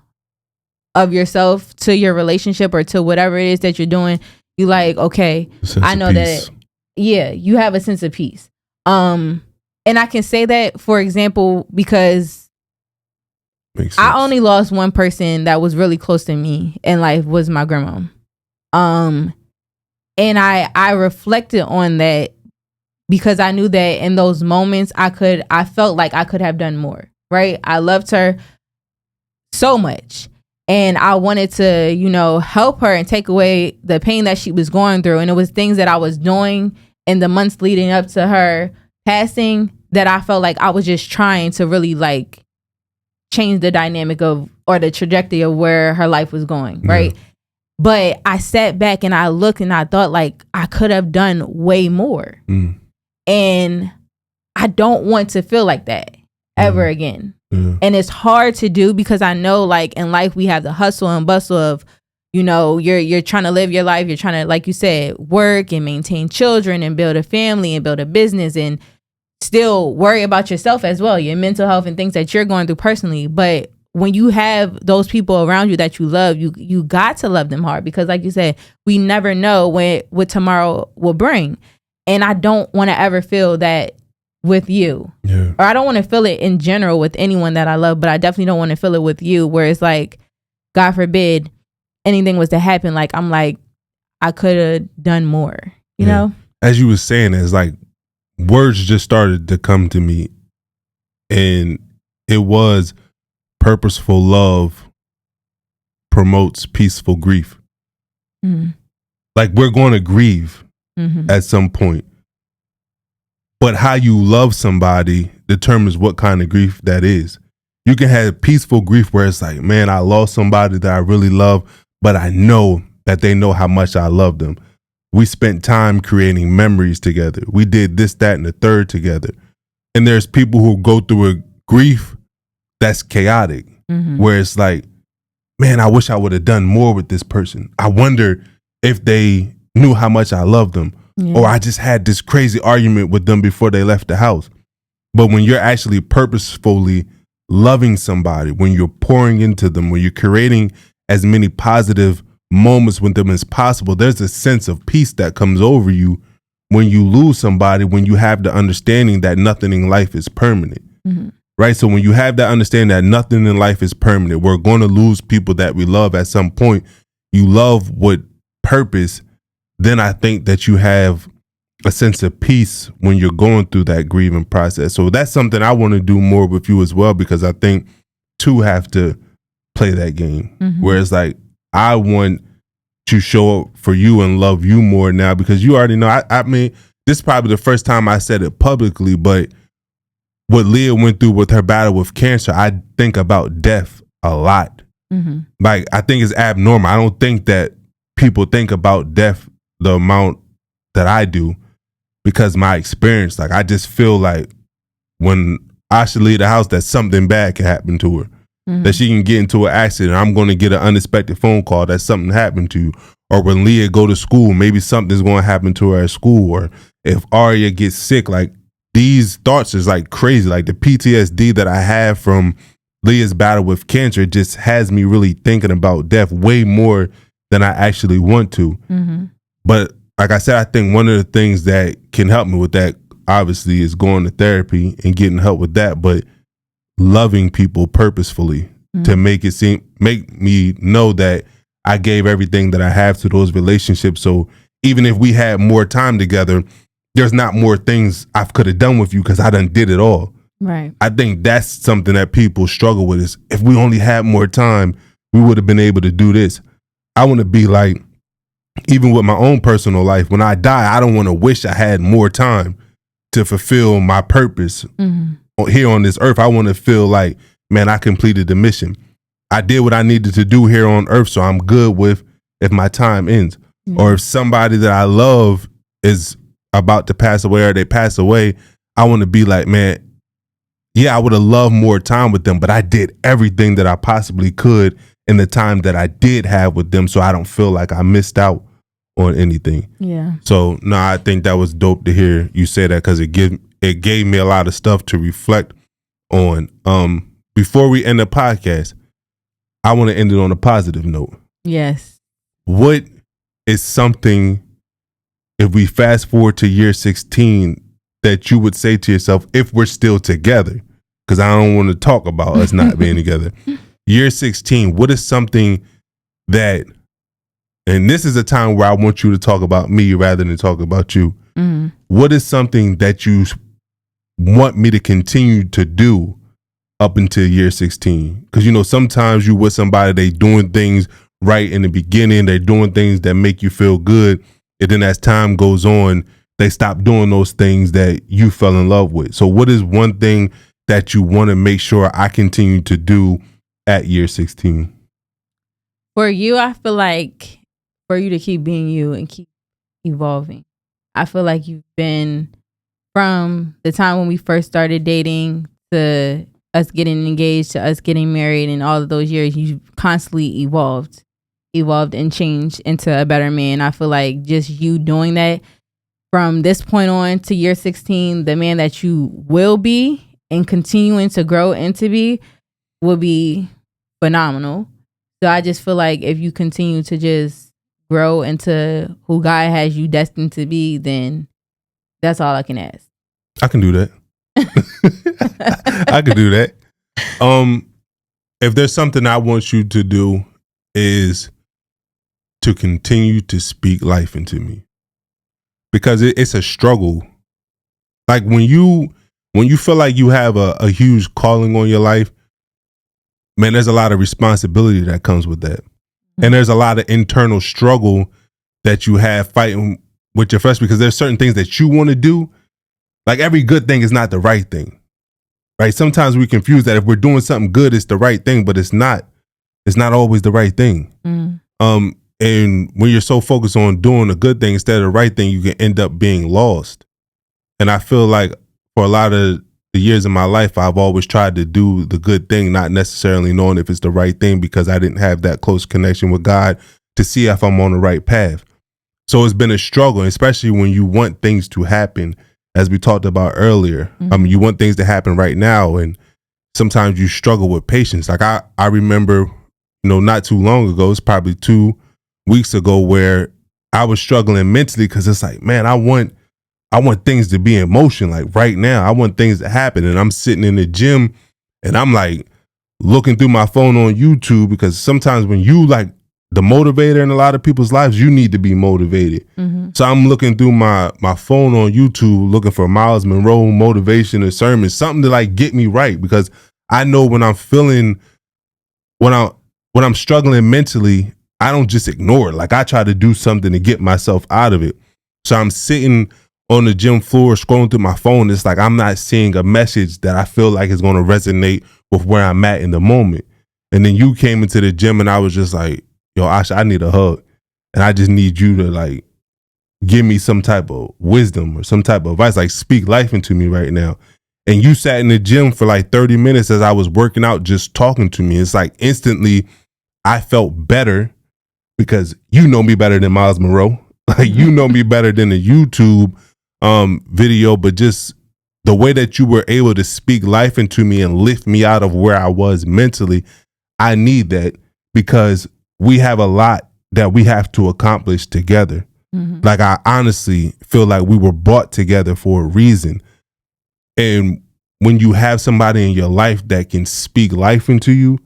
S2: of yourself to your relationship or to whatever it is that you're doing, you like, okay, I know that, you have a sense of peace. And I can say that, for example, because I only lost one person that was really close to me in life, was my grandma. And I reflected on that, because I knew that in those moments I felt like I could have done more, right? I loved her so much, and I wanted to, help her and take away the pain that she was going through. And it was things that I was doing in the months leading up to her passing that I felt like I was just trying to really like change the dynamic of, or the trajectory of where her life was going, right? But I sat back and I looked and I thought, like, I could have done way more. And I don't want to feel like that. ever again. And it's hard to do because I know, like, in life we have the hustle and bustle of, you know, you're trying to live your life. You're trying to, like you said, work and maintain children and build a family and build a business and still worry about yourself as well, your mental health and things that you're going through personally. But when you have those people around you that you love, you got to love them hard because, like you said, we never know what tomorrow will bring. And I don't want to ever feel that with you. Or I don't want to feel it in general with anyone that I love, but I definitely don't want to feel it with you where it's like, God forbid, anything was to happen. Like, I'm like, I could have done more, you know?
S1: As you were saying, it's like words just started to come to me, and it was purposeful love promotes peaceful grief. Like, we're going to grieve at some point. But how you love somebody determines what kind of grief that is. You can have peaceful grief where it's like, man, I lost somebody that I really love, but I know that they know how much I love them. We spent time creating memories together. We did this, that, and the third together. And there's people who go through a grief that's chaotic, where it's like, man, I wish I would have done more with this person. I wonder if they knew how much I love them. Or I just had this crazy argument with them before they left the house. But when you're actually purposefully loving somebody, when you're pouring into them, when you're creating as many positive moments with them as possible, there's a sense of peace that comes over you when you lose somebody, when you have the understanding that nothing in life is permanent. Right? So when you have that understanding that nothing in life is permanent, we're going to lose people that we love at some point. You love with purpose. Then I think that you have a sense of peace when you're going through that grieving process. So that's something I want to do more with you as well, because I think two have to play that game. Whereas, like, I want to show up for you and love you more now, because you already know. I mean, this is probably the first time I said it publicly, but what Leah went through with her battle with cancer, I think about death a lot. Like, I think it's abnormal. I don't think that people think about death the amount that I do, because my experience, like, I just feel like when I should leave the house, that something bad can happen to her, that she can get into an accident. I'm going to get an unexpected phone call that something happened to you. Or when Leah go to school, maybe something's going to happen to her at school. Or if Arya gets sick, like, these thoughts is like crazy. Like, the PTSD that I have from Leah's battle with cancer just has me really thinking about death way more than I actually want to. But like I said, I think one of the things that can help me with that, obviously, is going to therapy and getting help with that, but loving people purposefully to make me know that I gave everything that I have to those relationships. So even if we had more time together, there's not more things I could have done with you because I done did it all.
S2: Right.
S1: I think that's something that people struggle with, is if we only had more time, we would have been able to do this. I want to be like, even with my own personal life, when I die, I don't want to wish I had more time to fulfill my purpose here on this earth. I want to feel like, man, I completed the mission. I did what I needed to do here on earth, so I'm good with if my time ends. Or if somebody that I love is about to pass away or they pass away, I want to be like, man, yeah, I would have loved more time with them, but I did everything that I possibly could in the time that I did have with them, so I don't feel like I missed out on anything.
S2: Yeah.
S1: So no, I think that was dope to hear you say that, because it gave me a lot of stuff to reflect on. Before we end the podcast, I want to end it on a positive note.
S2: Yes.
S1: What is something, if we fast forward to year 16, that you would say to yourself, if we're still together? Because I don't want to talk about us not being together. Year 16, what is something that, and this is a time where I want you to talk about me rather than talk about you. What is something that you want me to continue to do up until year 16? Because, you know, sometimes you with somebody, they doing things right in the beginning, they're doing things that make you feel good, and then as time goes on, they stop doing those things that you fell in love with. So what is one thing that you want to make sure I continue to do at year 16?
S2: For you, I feel like for you to keep being you and keep evolving. I feel like you've been, from the time when we first started dating to us getting engaged to us getting married, and all of those years, you constantly evolved and changed into a better man. I feel like just you doing that from this point on to year 16, the man that you will be and continuing to grow into be will be phenomenal. So I just feel like if you continue to just grow into who God has you destined to be, then that's all I can ask.
S1: I can do that. I can do that. If there's something I want you to do, is to continue to speak life into me, because it's a struggle. Like when you feel like you have a huge calling on your life, man, there's a lot of responsibility that comes with that. Mm-hmm. And there's a lot of internal struggle that you have fighting with your flesh, because there's certain things that you want to do. Like every good thing is not the right thing, right? Sometimes we confuse that if we're doing something good, it's the right thing, but it's not always the right thing. Mm. And when you're so focused on doing a good thing instead of the right thing, you can end up being lost. And I feel like for a lot of the years of my life, I've always tried to do the good thing, not necessarily knowing if it's the right thing, because I didn't have that close connection with God to see if I'm on the right path. So it's been a struggle, especially when you want things to happen, as we talked about earlier. Mm-hmm. You want things to happen right now, and sometimes you struggle with patience. Like I remember, not too long ago, it's probably 2 weeks ago, where I was struggling mentally, because it's like, man, I want things to be in motion, like right now. I want things to happen. And I'm sitting in the gym and I'm like looking through my phone on YouTube, because sometimes when you like the motivator in a lot of people's lives, you need to be motivated. Mm-hmm. So I'm looking through my phone on YouTube, looking for Miles Monroe motivation or sermons, something to like get me right, because I know when I'm struggling mentally, I don't just ignore it. Like I try to do something to get myself out of it. So I'm sitting on the gym floor scrolling through my phone. It's like I'm not seeing a message that I feel like is going to resonate with where I'm at in the moment. And then you came into the gym and I was just like, yo, Asha, I need a hug. And I just need you to like give me some type of wisdom or some type of advice, like speak life into me right now. And you sat in the gym for like 30 minutes as I was working out, just talking to me. It's like instantly I felt better, because you know me better than Miles Monroe. Like you know me better than the YouTube video, but just the way that you were able to speak life into me and lift me out of where I was mentally. I need that, because we have a lot that we have to accomplish together. Mm-hmm. Like I honestly feel like we were brought together for a reason. And when you have somebody in your life that can speak life into you,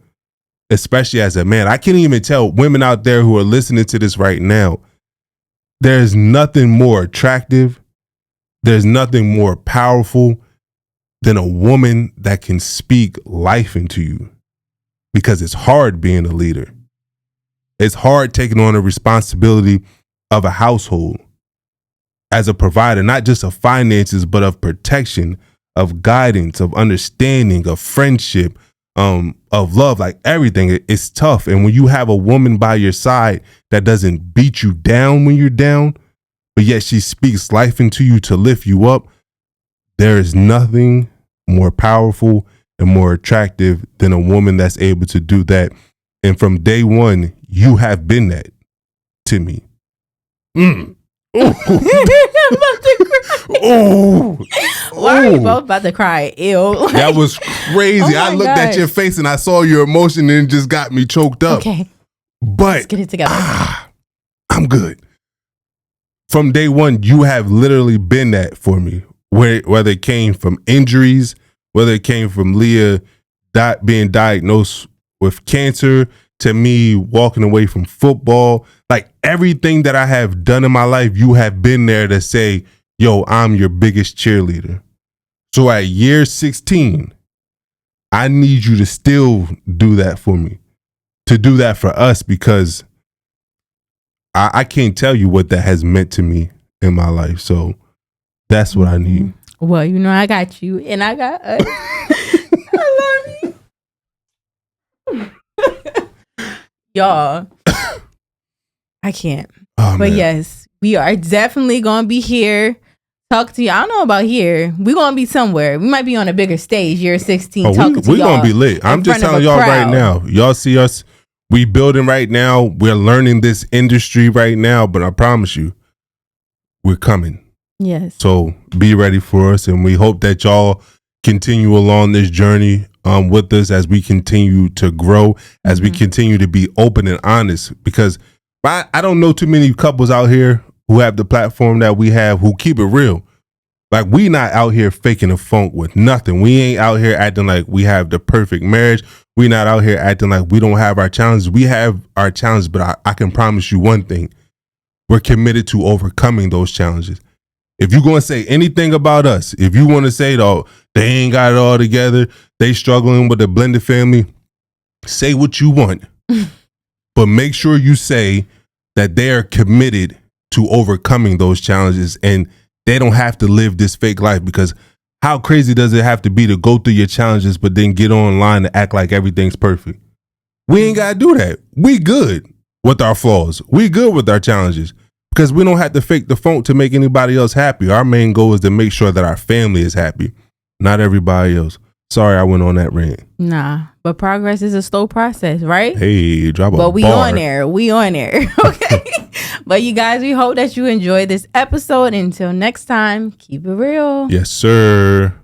S1: especially as a man, I can't even tell women out there who are listening to this right now, there's nothing more attractive, there's nothing more powerful than a woman that can speak life into you, because it's hard being a leader. It's hard taking on the responsibility of a household as a provider, not just of finances, but of protection, of guidance, of understanding, of friendship, of love, like everything. It's tough. And when you have a woman by your side that doesn't beat you down when you're down, but yet she speaks life into you to lift you up, there is nothing more powerful and more attractive than a woman that's able to do that. And from day one, you have been that to me. Mm. Oh,
S2: why are you both about to cry? Ew.
S1: That was crazy. I looked at your face and I saw your emotion and it just got me choked up.
S2: Okay.
S1: But
S2: let's get it together.
S1: I'm good. From day one, you have literally been that for me. Whether it came from injuries, whether it came from Leah being diagnosed with cancer, to me walking away from football, like everything that I have done in my life, you have been there to say, yo, I'm your biggest cheerleader. So at year 16, I need you to still do that for me, to do that for us, because I can't tell you what that has meant to me in my life. So that's what I need.
S2: Well, I got you and I got us. I love you. Y'all, I can't. Oh, but man. Yes, we are definitely going to be here talk to you. I don't know about here. We're gonna be somewhere. We might be on a bigger stage. Year 16.
S1: We're gonna be lit. I'm just telling y'all right now. Y'all see us. We building right now. We're learning this industry right now. But I promise you, we're coming.
S2: Yes.
S1: So be ready for us, and we hope that y'all continue along this journey with us as we continue to grow, as we continue to be open and honest. Because I don't know too many couples out here who have the platform that we have who keep it real. Like, we not out here faking a funk with nothing. We ain't out here acting like we have the perfect marriage. We not out here acting like we don't have our challenges. We have our challenges, but I can promise you one thing. We're committed to overcoming those challenges. If you're going to say anything about us, if you want to say, though, they ain't got it all together, they struggling with a blended family, say what you want. But make sure you say that they are committed to overcoming those challenges, and they don't have to live this fake life. Because how crazy does it have to be to go through your challenges but then get online to act like everything's perfect? We ain't got to do that. We good with our flaws. We good with our challenges, because we don't have to fake the funk to make anybody else happy. Our main goal is to make sure that our family is happy, not everybody else. Sorry, I went on that rant.
S2: Nah, but progress is a slow process, right?
S1: Hey, drop a bar.
S2: But we on there. Okay. But you guys, we hope that you enjoyed this episode. Until next time, keep it real.
S1: Yes, sir.